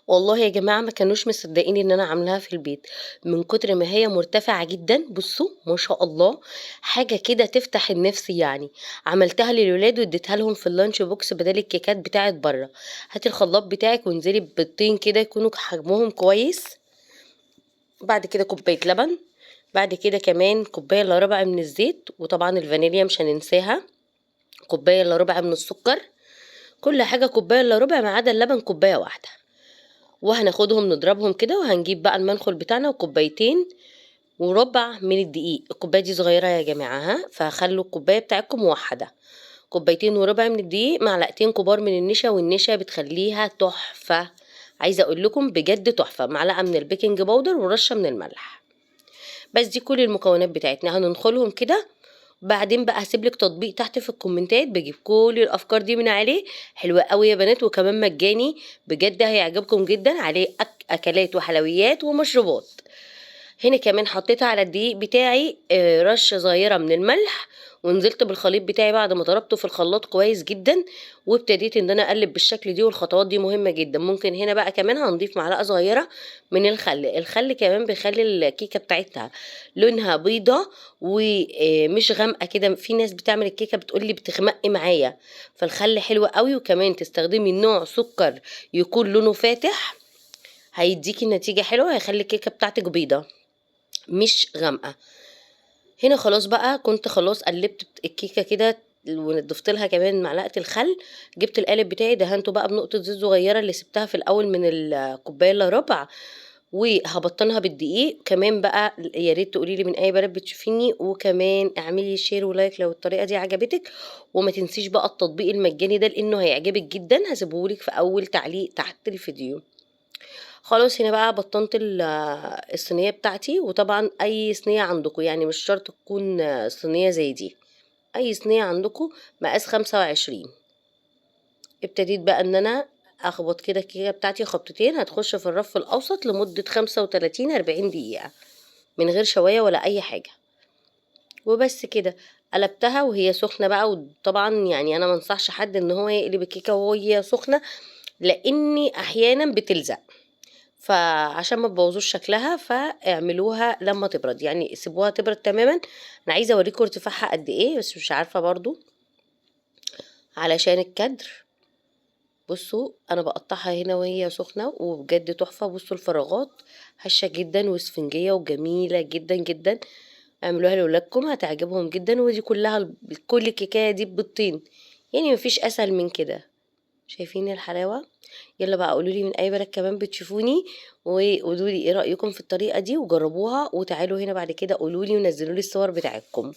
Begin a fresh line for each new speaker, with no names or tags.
والله يا جماعة ما كانوش مصدقين إن أنا عاملاها في البيت، من كتر ما هي مرتفعة جدًا، بُصّوا ما شاء الله، حاجة كده تفتح النِفس يعني. عملتها للولاد واديتها لهم في الlunch box بدال الكيكات بتاعة برّه. هاتي الخلاط بتاعِك وانزلي ببيضتين كده يكونوا حجمهم كويس، بعد كده كوباية لبن، بعد كده كمان كوباية إلا ربع من الزيت، وطبعًا الفانيليا مش هننساها، كوباية إلا ربع من السكر، كل حاجة كوباية إلا ربع ما عدا اللبن كوباية واحدة. وهناخدهم نضربهم كده، وهنجيب بقى المنخل بتاعنا وكوبايتين وربع من الدقيق. الكوباية دي صغيرة يا جماعة ها، فخلوا الكوباية بتاعتكم موحدة. كوبايتين وربع من الدقيق، معلقتين كبار من النشا، والنشا بتخليها تحفة، عايزة اقول لكم بجد تحفة. معلقة من البيكنج باودر ورشة من الملح. بس دي كل المكونات بتاعتنا، هننخلهم كده. بعدين بقى هاسيب لِك تطبيق تحت في الكومنتات باجيب كل الأفكار دي من عليه، حلو أوي يا بنات وكمان مجاني، بجد هيعجبكم جدًا، عليه أكلات وحلويات ومشروبات. هنا كمان حطيت على الدقيق بتاعي رشة صغيرة من الملح، ونزلت بالخليط بتاعي بعد ما ضربته في الخلاط كويس جدًا، وابتديت إن أنا أقلب بالشكل دي، والخطوات دي مهمة جدًا. ممكن هنا بقى كمان هنضيف معلقة صغيرة من الخل، الخل كمان بيخلي الكيكة بتاعتها لونها بيضة ومش غامقة كده، في ناس بتعمل الكيكة بتقول لي بتغمق معايا، فالخل حلو أوي، وكمان تستخدمي نوع سكر يكون لونه فاتح، هيديكي نتيجة حلوة، هيخلي الكيكة بتاعتك بيضة مش غامقة. هنا خلاص بقى كنت خلاص قلبت الكيكة كده، وضفت لها كمان معلقة الخل. جبت القالب بتاعي دهنته بقى بنقطة زيت صغيرة اللي سبتها في الأول من الكوباية إلا ربع، وهبطنها بالدقيق كمان بقى. يا ريت تقولي لي من أي بلد بتشوفيني، وكمان اعملي شير ولايك لو الطريقة دي عجبتك، وما تنسيش بقى التطبيق المجاني ده لأنه هيعجبك جدا، هسيبهولك في أول تعليق تحت الفيديو. خلاص هنا بقى بطنت الصينية بتاعتي، وطبعا اي صينية عندكم، يعني مش شرط تكون صينية زي دي، اي صينية عندكم مقاس 25. ابتديت بقى ان انا اخبط كده الكيكة بتاعتي خبطتين، هتخش في الرف الاوسط لمدة 35-40 دقيقة من غير شواية ولا اي حاجة. وبس كده، قلبتها وهي سخنة بقى. وطبعا يعني انا منصحش حد ان هو يقلب الكيكة وهي سخنة، لاني احيانا بتلزق، فعشان ما تبوظوش شكلها فاعملوها لما تبرد، يعني سيبوها تبرد تماما. انا عايزه اوريكم ارتفاعها قد ايه بس مش عارفه برضو علشان الكادر. بصوا انا بقطعها هنا وهي سخنه وبجد تحفه. بصوا الفراغات هشه جدا واسفنجيه وجميله جدا جدا، اعملوها لاولادكم هتعجبهم جدا. ودي كلها كل الكيكايه دي ببيضتين، يعني مفيش اسهل من كده. شايفين الحلاوة؟ يلا بقى قولوا لي من اي بلد كمان بتشوفوني، وقولوا لي ايه رأيكم في الطريقة دي، وجربوها وتعالوا هنا بعد كده قولوا لي ونزلوا لي الصور بتاعتكم.